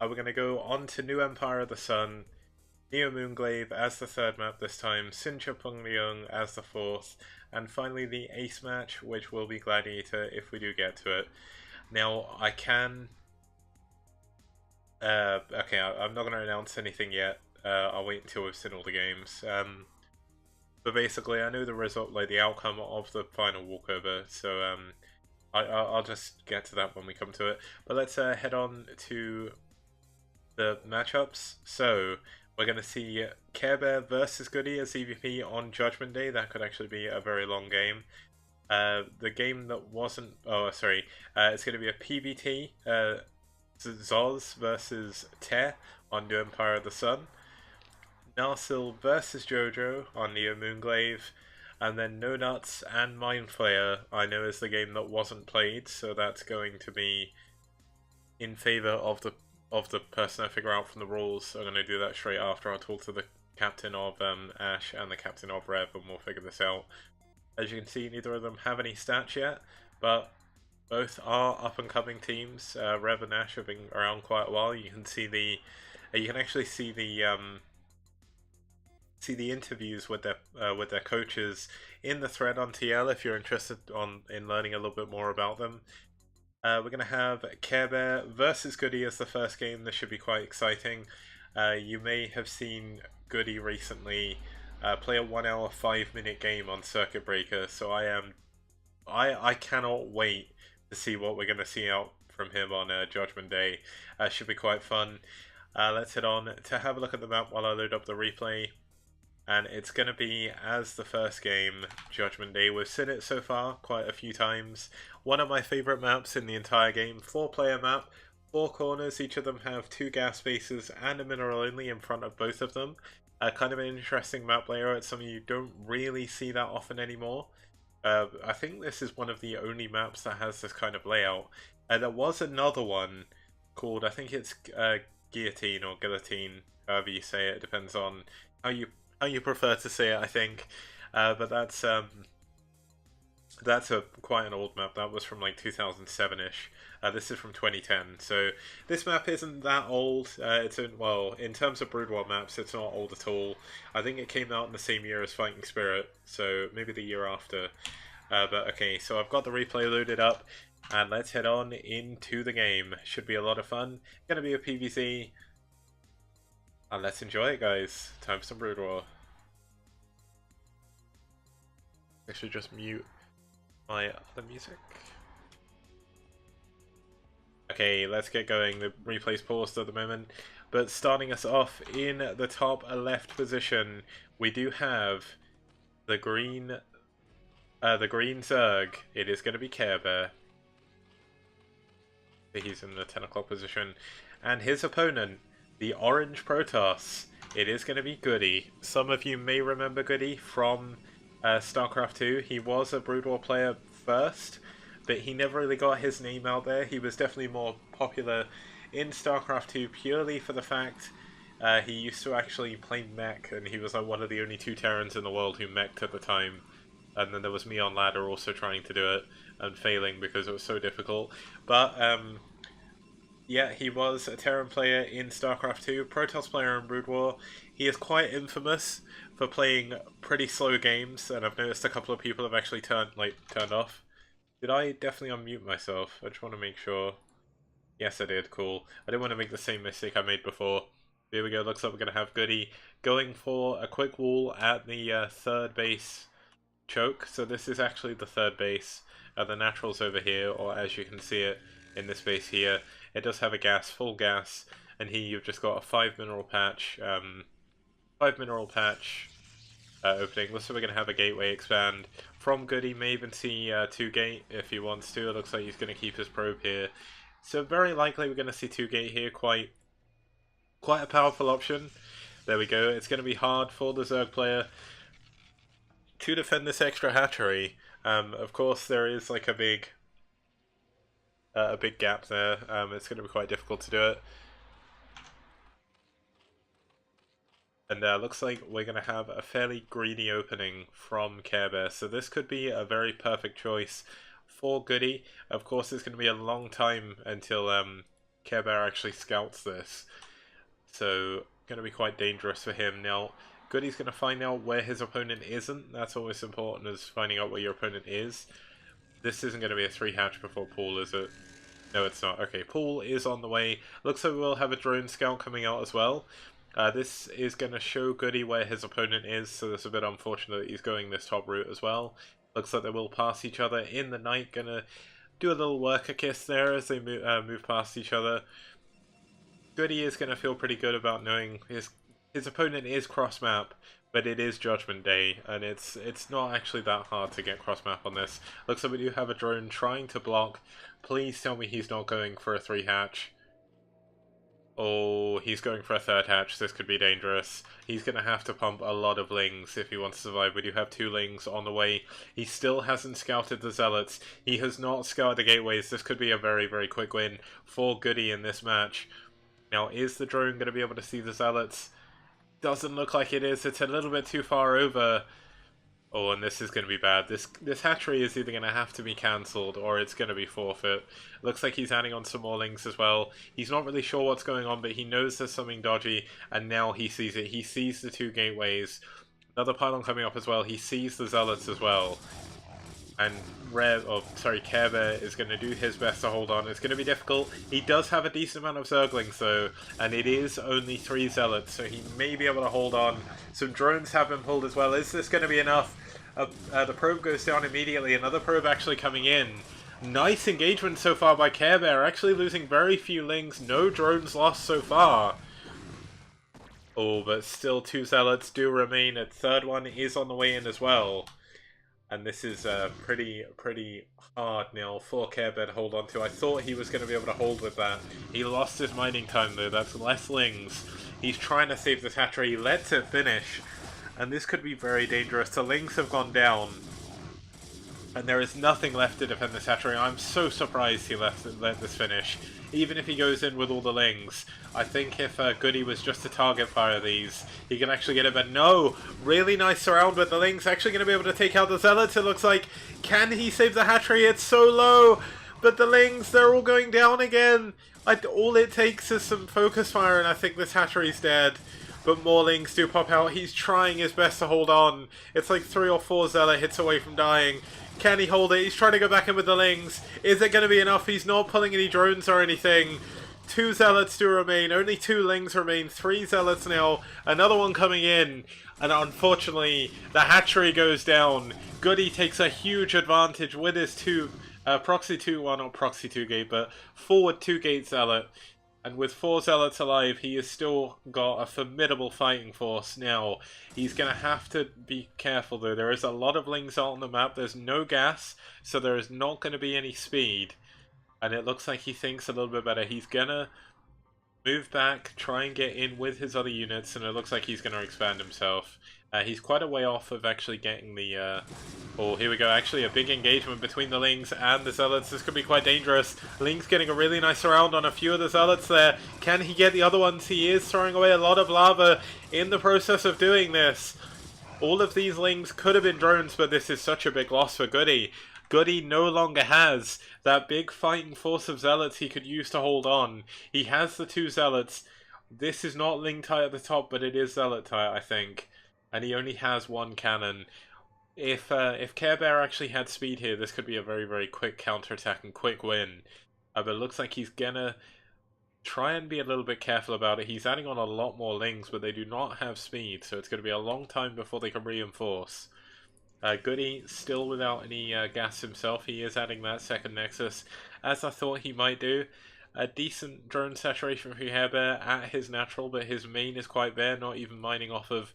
We're going to go on to New Empire of the Sun, Neo Moonglaive as the third map this time, Sincha Leung as the fourth, and finally the ace match, which will be Gladiator if we do get to it. Now, I can... okay, I'm not going to announce anything yet. I'll wait until we've seen all the games. But basically, I know the result, like the outcome of the final walkover, so I'll just get to that when we come to it. But let's head on to the matchups. So we're going to see Carebear versus GoOdy as EVP on Judgment Day. That could actually be a very long game. The game that wasn't... Oh, sorry. It's going to be a PVT. Zoz versus Te on New Empire of the Sun. Narsil versus Jojo on Neo Moonglaive. And then No Nuts and Mind Flayer, I know, is the game that wasn't played, so that's going to be in favor of the person I figure out from the rules. So I'm going to do that straight after. I'll talk to the captain of aSh and the captain of ReV, and we'll figure this out. As you can see, neither of them have any stats yet, but both are up-and-coming teams. ReV and aSh have been around quite a while. You can see you can actually see the interviews with their coaches in the thread on TL if you're interested in learning a little bit more about them. We're going to have Carebear versus GoOdy as the first game. This should be quite exciting. You may have seen GoOdy recently play a 1 hour 5-minute game on Circuit Breaker, so I cannot wait to see what we're going to see out from him on Judgment Day. Should be quite fun. Let's head on to have a look at the map while I load up the replay. And it's going to be, as the first game, Judgment Day. We've seen it so far quite a few times. One of my favourite maps in the entire game. 4-player map, 4 corners. Each of them have 2 gas spaces and a mineral only in front of both of them. Kind of an interesting map layout. It's something you don't really see that often anymore. I think this is one of the only maps that has this kind of layout. There was another one called, I think it's Guillotine or Guillotine, however you say it. It depends on how you prefer to say it, I think. But that's quite an old map. That was from like 2007-ish. This is from 2010. So this map isn't that old. In terms of Brood War maps, it's not old at all. I think it came out in the same year as Fighting Spirit, so maybe the year after. But okay, so I've got the replay loaded up, and let's head on into the game. Should be a lot of fun. Gonna be a PvZ. And let's enjoy it, guys. Time for some Brood War. I should just mute my other music. Okay, let's get going. The replay's paused at the moment. But starting us off in the top left position, we do have the green Zerg. It is going to be Carebear. He's in the 10 o'clock position. And his opponent, the orange Protoss, it is going to be GoOdy. Some of you may remember GoOdy from StarCraft 2. He was a Brood War player first, but he never really got his name out there. He was definitely more popular in StarCraft 2 purely for the fact he used to actually play mech, and he was like one of the only 2 Terrans in the world who meched at the time. And then there was me on ladder also trying to do it and failing because it was so difficult. But yeah, he was a Terran player in StarCraft 2, Protoss player in Brood War. He is quite infamous for playing pretty slow games, and I've noticed a couple of people have actually turned off. Did I definitely unmute myself? I just want to make sure. Yes, I did. Cool. I didn't want to make the same mistake I made before. Here we go. Looks like we're going to have GoOdy going for a quick wall at the third base choke. So this is actually the third base. The natural's over here, or as you can see it in this base here. It does have a full gas, and here you've just got a 5 mineral patch. 5 mineral patch opening. Looks like we're going to have a gateway expand from GoOdy. May even see 2 gate if he wants to. It looks like he's going to keep his probe here. So very likely we're going to see 2 gate here. Quite a powerful option. There we go. It's going to be hard for the Zerg player to defend this extra hatchery. Of course, there is like a big gap there. It's going to be quite difficult to do it. And looks like we're going to have a fairly greedy opening from Carebear. So this could be a very perfect choice for GoOdy. Of course, it's going to be a long time until Carebear actually scouts this. So, going to be quite dangerous for him. Now, GoOdy's going to find out where his opponent isn't. That's always important, is finding out where your opponent is. This isn't going to be a 3-hatch before Pool, is it? No, it's not. Okay, Pool is on the way. Looks like we'll have a drone scout coming out as well. This is going to show GoOdy where his opponent is, so it's a bit unfortunate that he's going this top route as well. Looks like they will pass each other in the night. Going to do a little worker kiss there as they move past each other. GoOdy is going to feel pretty good about knowing his opponent is cross map, but it is Judgment Day, and it's not actually that hard to get cross map on this. Looks like we do have a drone trying to block. Please tell me he's not going for a 3-hatch. Oh, he's going for a 3rd hatch. This could be dangerous. He's going to have to pump a lot of lings if he wants to survive. We do have 2 lings on the way. He still hasn't scouted the zealots. He has not scouted the gateways. This could be a very, very quick win for GoOdy in this match. Now, is the drone going to be able to see the zealots? Doesn't look like it is. It's a little bit too far over. Oh, and this is going to be bad. This hatchery is either going to have to be cancelled or it's going to be forfeit. Looks like he's adding on some more lings as well. He's not really sure what's going on, but he knows there's something dodgy, and now he sees it. He sees the 2 gateways. Another pylon coming up as well. He sees the zealots as well. And Carebear is going to do his best to hold on. It's going to be difficult. He does have a decent amount of Zerglings though, and it is only 3 zealots, so he may be able to hold on. Some drones have been pulled as well. Is this going to be enough? The probe goes down immediately. Another probe actually coming in. Nice engagement so far by Carebear, actually losing very few lings. No drones lost so far. Oh, but still 2 zealots do remain. A 3rd one is on the way in as well. And this is pretty hard now for Carebear to hold on to. I thought he was going to be able to hold with that. He lost his mining time though. That's less lings. He's trying to save this hatchery. He lets it finish. And this could be very dangerous. The lings have gone down. And there is nothing left to defend this hatchery. I'm so surprised he let this finish. Even if he goes in with all the lings. I think if GoOdy was just to target fire these, he can actually get it. But no! Really nice surround with the lings. Actually going to be able to take out the zealots, it looks like. Can he save the hatchery? It's so low! But the lings, they're all going down again. All it takes is some focus fire, and I think this hatchery's dead. But more lings do pop out. He's trying his best to hold on. It's like 3 or 4 zealot hits away from dying. Can he hold it? He's trying to go back in with the lings. Is it going to be enough? He's not pulling any drones or anything. 2 zealots do remain. Only 2 lings remain. 3 zealots now. Another one coming in. And unfortunately, the hatchery goes down. GoOdy takes a huge advantage with his proxy 2, well not proxy 2 gate, but forward 2 gate zealot. And with 4 zealots alive, he has still got a formidable fighting force. Now, he's going to have to be careful though. There is a lot of lings out on the map. There's no gas, so there is not going to be any speed. And it looks like he thinks a little bit better. He's going to move back, try and get in with his other units, and it looks like he's going to expand himself. He's quite a way off of actually getting the... Oh, here we go. Actually, a big engagement between the lings and the zealots. This could be quite dangerous. Ling's getting a really nice round on a few of the zealots there. Can he get the other ones? He is throwing away a lot of lava in the process of doing this. All of these lings could have been drones, but this is such a big loss for GoOdy. GoOdy no longer has that big fighting force of zealots he could use to hold on. He has the 2 zealots. This is not ling tight at the top, but it is zealot tight, I think. And he only has 1 cannon. If Carebear actually had speed here, this could be a very, very quick counterattack and quick win. But it looks like he's gonna try and be a little bit careful about it. He's adding on a lot more lings, but they do not have speed, so it's going to be a long time before they can reinforce. GoOdy still without any gas himself. He is adding that 2nd Nexus, as I thought he might do. A decent drone saturation for Carebear at his natural, but his main is quite bare, not even mining off of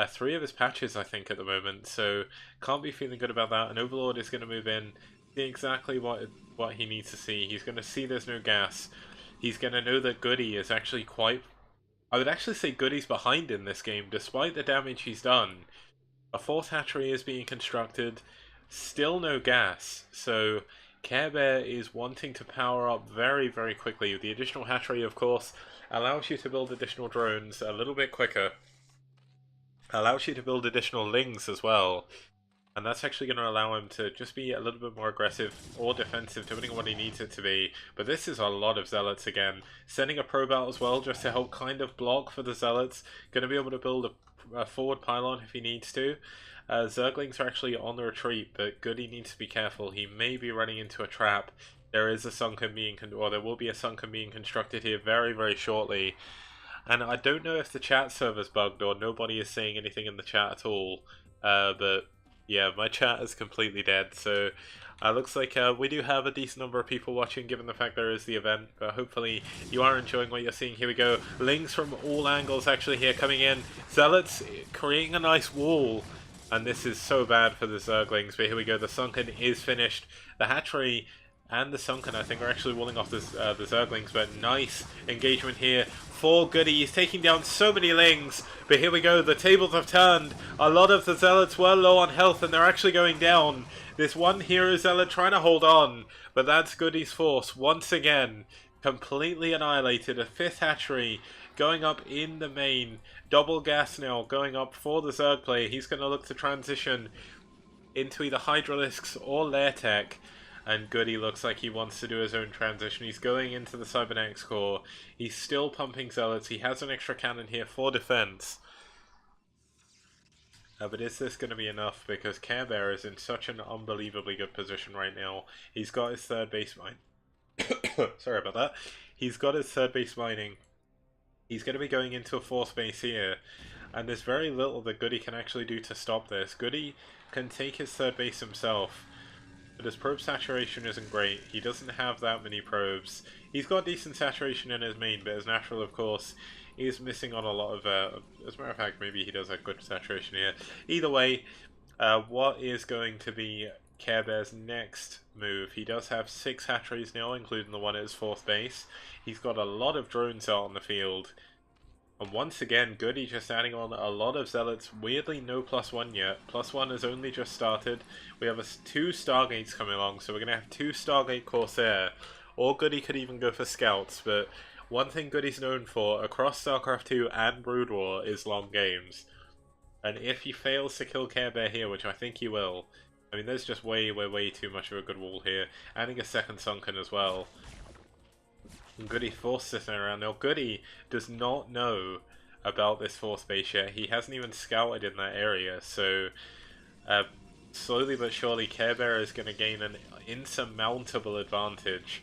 3 of his patches, I think, at the moment, so can't be feeling good about that. And Overlord is going to move in, see exactly what he needs to see. He's going to see there's no gas. He's going to know that GoOdy is actually quite... I would actually say GoOdy's behind in this game, despite the damage he's done. A 4th hatchery is being constructed, still no gas, so Carebear is wanting to power up very, very quickly. The additional hatchery, of course, allows you to build additional drones a little bit quicker. Allows you to build additional lings as well. And that's actually going to allow him to just be a little bit more aggressive or defensive, depending on what he needs it to be. But this is a lot of Zealots again. Sending a probe out as well, just to help kind of block for the Zealots. Going to be able to build a forward pylon if he needs to. Zerglings are actually on the retreat, but GoOdy needs to be careful. He may be running into a trap. There is a sunken being, or there will be a sunken being constructed here very, very shortly. And I don't know if the chat server's bugged or nobody is saying anything in the chat at all. But yeah, my chat is completely dead. So looks like we do have a decent number of people watching, given the fact there is the event. But hopefully you are enjoying what you're seeing. Here we go. Lings from all angles actually here coming in. Zealots creating a nice wall. And this is so bad for the Zerglings. But here we go. The Sunken is finished. The hatchery and the Sunken, I think, are actually walling off the Zerglings. But nice engagement here for GoOdy. He's taking down so many Lings. But here we go. The tables have turned. A lot of the Zealots were low on health, and they're actually going down. This one hero Zealot trying to hold on. But that's GoOdy's force once again. Completely annihilated. A 5th hatchery going up in the main. Double gas now going up for the Zerg player. He's going to look to transition into either Hydralisks or Lair Tech. And GoOdy looks like he wants to do his own transition. He's going into the Cybernetics core. He's still pumping Zealots. He has an extra cannon here for defense. But is this going to be enough? Because Carebear is in such an unbelievably good position right now. He's got his third base mine. Sorry about that. He's got his third base mining. He's going to be going into a 4th base here. And there's very little that GoOdy can actually do to stop this. GoOdy can take his third base himself. But his probe saturation isn't great. He doesn't have that many probes. He's got decent saturation in his main, but his natural, of course, is missing on a lot of... as a matter of fact, maybe he does have good saturation here. Either way, what is going to be Carebear's next move? He does have 6 hatcheries now, including the one at his 4th base. He's got a lot of drones out on the field. And once again, GoOdy just adding on a lot of Zealots. Weirdly, no +1 yet. +1 has only just started. We have 2 Stargates coming along, so we're going to have 2 Stargate Corsair. Or GoOdy could even go for Scouts, but one thing GoOdy's known for across StarCraft 2 and Brood War is long games. And if he fails to kill Carebear here, which I think he will, I mean, there's just way too much of a good wall here. Adding a second Sunken as well. GoOdy forced this around. Now, GoOdy does not know about this 4th base yet. He hasn't even scouted in that area, so slowly but surely Carebear is going to gain an insurmountable advantage.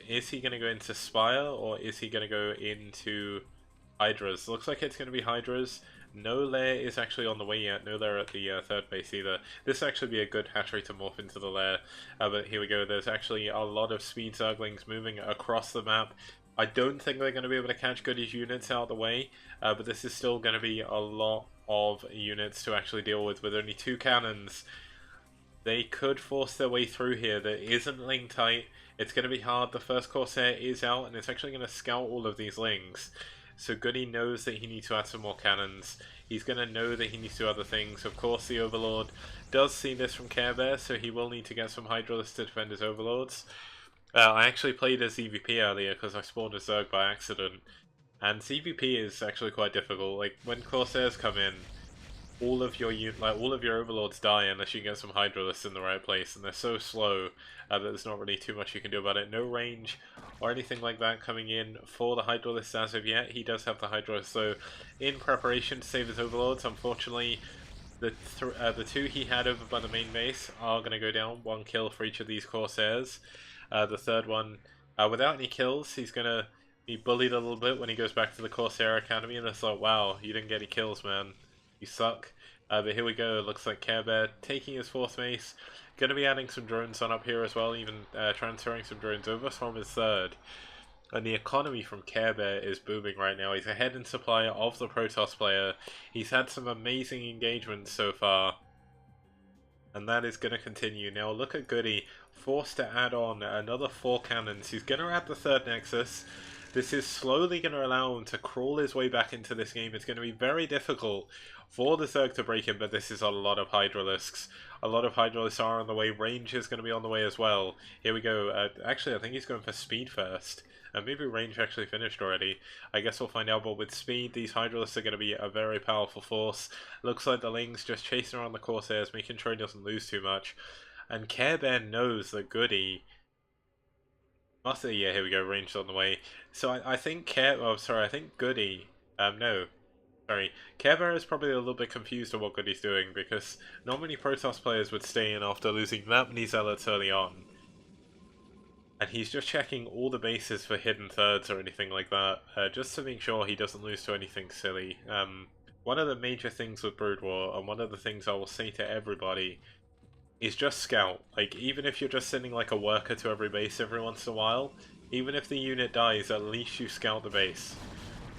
Is he going to go into Spire, or is he going to go into Hydras? Looks like it's going to be Hydras. No Lair is actually on the way yet. No Lair at the 3rd base either. This will actually be a good hatchery to morph into the Lair. But here we go. There's actually a lot of speed Zerglings moving across the map. I don't think they're going to be able to catch GoOdy's units out of the way. But this is still going to be a lot of units to actually deal with only 2 cannons. They could force their way through here. There isn't Ling tight. It's going to be hard. The first Corsair is out, and it's actually going to scout all of these Lings. So GoOdy knows that he needs to add some more cannons. He's going to know that he needs to do other things. Of course, the Overlord does see this from Carebear, so he will need to get some Hydralisks to defend his Overlords. I actually played as EVP earlier because I spawned a Zerg by accident. And CVP is actually quite difficult. Like, when Corsairs come in, all of your Overlords die unless you get some Hydralisks in the right place, and they're so slow that there's not really too much you can do about it. No range or anything like that coming in for the Hydralisk as of yet. He does have the Hydralisk, so in preparation to save his Overlords. Unfortunately, the 2 he had over by the main base are going to go down. 1 kill for each of these Corsairs. The 3rd one, without any kills, he's going to be bullied a little bit when he goes back to the Corsair Academy, and it's like, wow, you didn't get any kills, man. You suck. But here we go. It looks like Carebear taking his 4th base. Going to be adding some drones on up here as well, even transferring some drones over from his 3rd. And the economy from Carebear is booming right now. He's ahead in supply of the Protoss player. He's had some amazing engagements so far. And that is going to continue. Now look at GoOdy, forced to add on another 4 cannons. He's going to add the 3rd Nexus. This is slowly going to allow him to crawl his way back into this game. It's going to be very difficult for the Zerg to break him, but this is a lot of Hydralisks. A lot of Hydralisks are on the way. Range is going to be on the way as well. Here we go. Actually, I think he's going for speed first. And maybe range actually finished already. I guess we'll find out, but with speed, these Hydralisks are going to be a very powerful force. Looks like the Ling's just chasing around the Corsairs, making sure he doesn't lose too much. And Carebear knows that GoOdy must have, yeah, here we go, ranged on the way. So I think I think GoOdy, no, sorry, Carebear is probably a little bit confused on what GoOdy's doing, because not many Protoss players would stay in after losing that many Zealots early on. And he's just checking all the bases for hidden thirds or anything like that, just to make sure he doesn't lose to anything silly. One of the major things with Brood War, and one of the things I will say to everybody, is just scout. Like, even if you're just sending like a worker to every base every once in a while, even if the unit dies, at least you scout the base.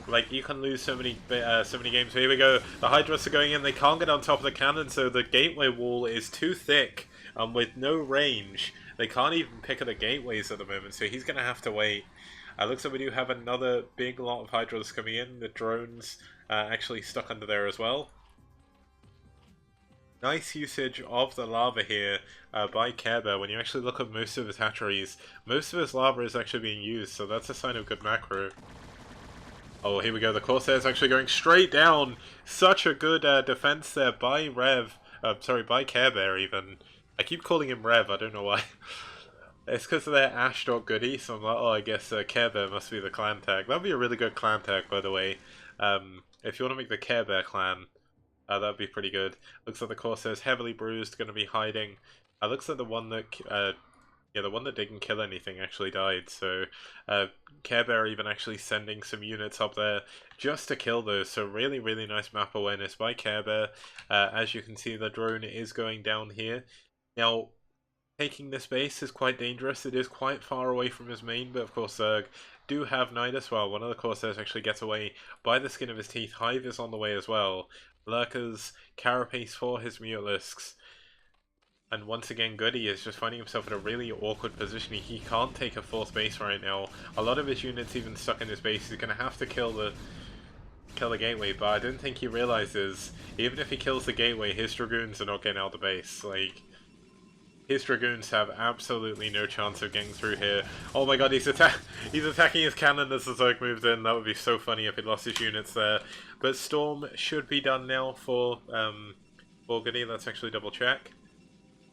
Like, you can lose so many games. Here we go. The Hydras are going in. They can't get on top of the cannon, so the gateway wall is too thick, with no range. They can't even pick at the gateways at the moment, so he's going to have to wait. Looks like we do have another big lot of Hydras coming in. The drones actually stuck under there as well. Nice usage of the lava here by Carebear. When you actually look at most of his hatcheries, most of his lava is actually being used, so that's a sign of good macro. Oh, here we go. The Corsair's actually going straight down. Such a good defense there by ReV. By Carebear even. I keep calling him ReV, I don't know why. It's because of their aSh.GoOdy, so I'm like, oh, I guess Carebear must be the clan tag. That'd be a really good clan tag, by the way. If you want to make the Carebear clan, that'd be pretty good. Looks like the Corsair's heavily bruised, going to be hiding. Looks like the one that, the one that didn't kill anything actually died. So Carebear even actually sending some units up there just to kill those. So really, really nice map awareness by Carebear. As you can see, the drone is going down here. Now, taking this base is quite dangerous. It is quite far away from his main, but of course Zerg do have Night as well. One of the Corsairs actually gets away by the skin of his teeth. Hive is on the way as well. Lurkers, Carapace for his Mutalisks. And once again, GoOdy is just finding himself in a really awkward position. He can't take a fourth base right now. A lot of his units even stuck in his base. He's going to have to kill the gateway, but I don't think he realizes, even if he kills the gateway, his Dragoons are not getting out of the base. Like, his Dragoons have absolutely no chance of getting through here. Oh my god, he's attacking his cannon as the Zerg moves in. That would be so funny if he lost his units there. But Storm should be done now for GoOdy. Let's actually double check.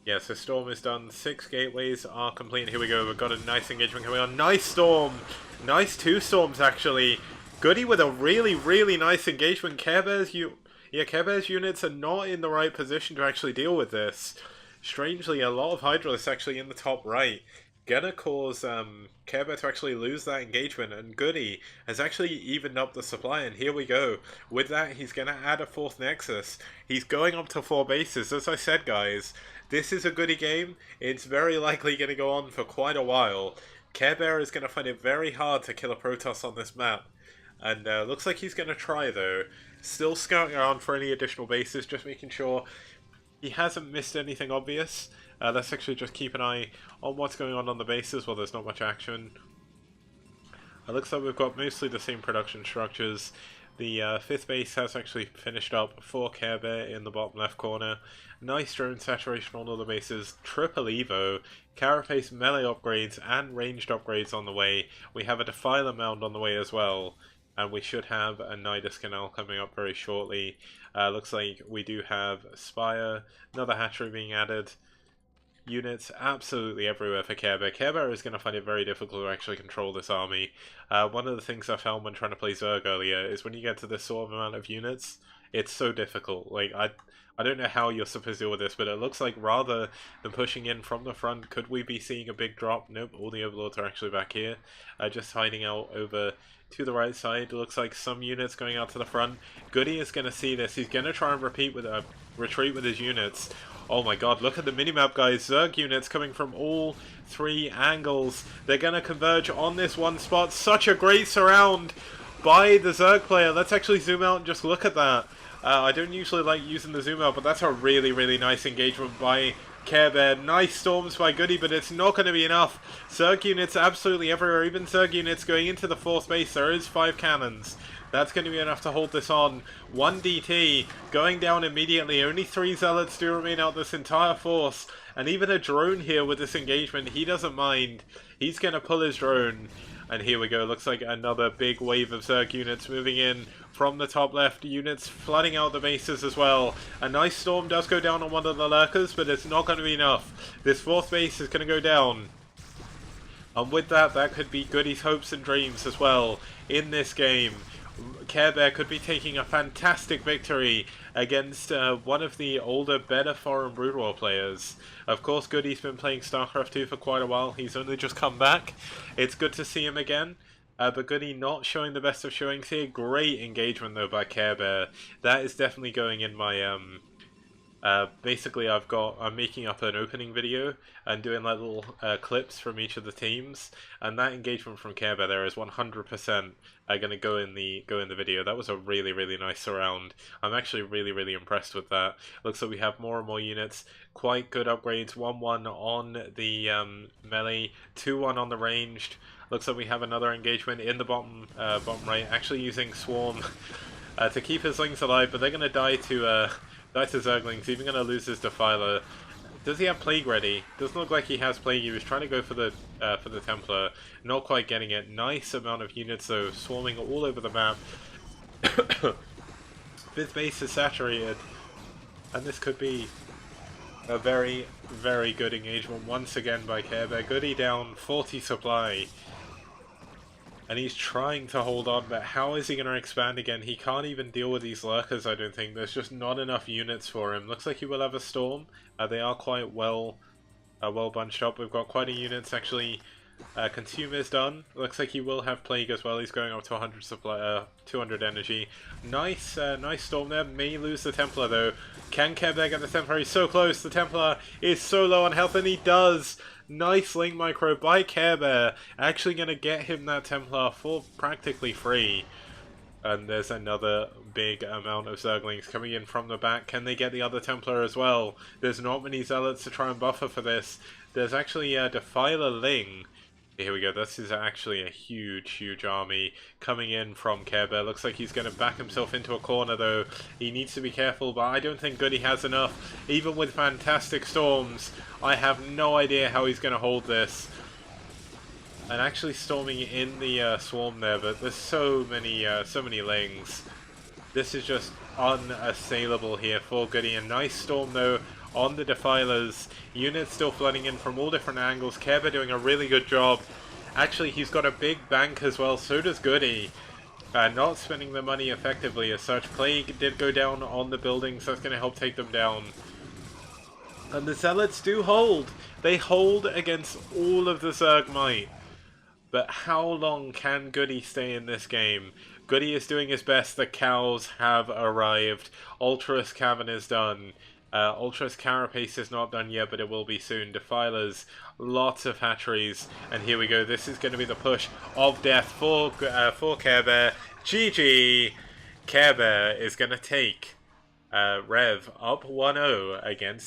Yeah, so Storm is done. 6 gateways are complete. Here we go. We've got a nice engagement coming on. Nice Storm! Nice 2 Storms, actually. GoOdy with a really, really nice engagement. Carebear's units are not in the right position to actually deal with this. Strangely, a lot of Hydralisks actually in the top right. Gonna cause Carebear to actually lose that engagement, and GoOdy has actually evened up the supply, and here we go. With that, he's gonna add a 4th Nexus. He's going up to 4 bases. As I said, guys, this is a GoOdy game. It's very likely gonna go on for quite a while. Carebear is gonna find it very hard to kill a Protoss on this map. And looks like he's gonna try, though. Still scouting around for any additional bases, just making sure he hasn't missed anything obvious. Let's actually just keep an eye on what's going on the bases while there's not much action. It looks like we've got mostly the same production structures. The 5th base has actually finished up for Carebear in the bottom left corner. Nice drone saturation on all the bases. Triple Evo, Carapace melee upgrades and ranged upgrades on the way. We have a Defiler mound on the way as well. And we should have a Nidus Canal coming up very shortly. Looks like we do have Spire, another hatchery being added. Units absolutely everywhere for Carebear. Carebear is going to find it very difficult to actually control this army. One of the things I found when trying to play Zerg earlier is when you get to this sort of amount of units, it's so difficult. Like, I don't know how you're supposed to deal with this, but it looks like rather than pushing in from the front, could we be seeing a big drop? Nope, all the Overlords are actually back here. Just hiding out over to the right side. It looks like some units going out to the front. GoOdy is going to see this. He's going to try and retreat with his units. Oh my god, look at the minimap, guys. Zerg units coming from all 3 angles. They're going to converge on this one spot. Such a great surround by the Zerg player. Let's actually zoom out and just look at that. I don't usually like using the zoom out, but that's a really, really nice engagement by Carebear. Nice storms by GoOdy, but it's not going to be enough. Zerg units absolutely everywhere. Even Zerg units going into the 4th base. There is 5 cannons. That's going to be enough to hold this on. 1 DT going down immediately. Only 3 Zealots do remain out this entire force. And even a drone here with this engagement, he doesn't mind. He's going to pull his drone. And here we go, looks like another big wave of Zerg units moving in from the top left. Units flooding out the bases as well. A nice storm does go down on one of the lurkers, but it's not going to be enough. This fourth base is going to go down. And with that, that could be GoOdy's hopes and dreams as well in this game. Carebear could be taking a fantastic victory against one of the older, better foreign Brood War players. Of course, GoOdy's been playing StarCraft 2 for quite a while. He's only just come back. It's good to see him again. But GoOdy not showing the best of showings here. Great engagement though by Carebear. That is definitely going in my basically I'm making up an opening video and doing like little clips from each of the teams, and that engagement from Carebear there is 100% going to go in the video. That was a really, really nice surround. I'm actually really, really impressed with that. Looks like we have more and more units. Quite good upgrades. 1-1 on the melee, 2-1 on the ranged. Looks like we have another engagement in the bottom right, actually using Swarm to keep his Lings alive, but they're going to die to Zerglings, even going to lose his Defiler. Does he have Plague ready? Doesn't look like he has Plague. He was trying to go for the Templar, not quite getting it. Nice amount of units though, swarming all over the map. Fifth base is saturated, and this could be a very, very good engagement once again by Carebear. GoOdy down 40 supply. And he's trying to hold on, but how is he going to expand again? He can't even deal with these lurkers, I don't think. There's just not enough units for him. Looks like he will have a storm. They are quite well bunched up. We've got quite a units actually. Consume is done. Looks like he will have Plague as well. He's going up to 100 supply, 200 energy. Nice storm there. May lose the Templar though. Can Carebear get the Templar? He's so close. The Templar is so low on health, and he does. Nice link micro by Carebear. Actually going to get him that Templar for practically free. And there's another big amount of Zerglings coming in from the back. Can they get the other Templar as well? There's not many Zealots to try and buffer for this. There's actually a Defiler Ling. Here we go, this is actually a huge, huge army coming in from Carebear. Looks like he's going to back himself into a corner though. He needs to be careful, but I don't think GoOdy has enough. Even with fantastic storms, I have no idea how he's going to hold this. And actually storming in the swarm there, but there's so many Lings. This is just unassailable here for GoOdy. A nice storm though on the Defilers. Units still flooding in from all different angles. Carebear doing a really good job. Actually, he's got a big bank as well, so does GoOdy. Not spending the money effectively as such. Plague did go down on the buildings, so that's going to help take them down. And the Zealots do hold. They hold against all of the Zerg might. But how long can GoOdy stay in this game? GoOdy is doing his best. The cows have arrived. Ultras Cavern is done. Ultras Carapace is not done yet, but it will be soon. Defilers, lots of hatcheries, and here we go. This is going to be the push of death for Carebear. GG! Carebear is going to take ReV up 1-0 against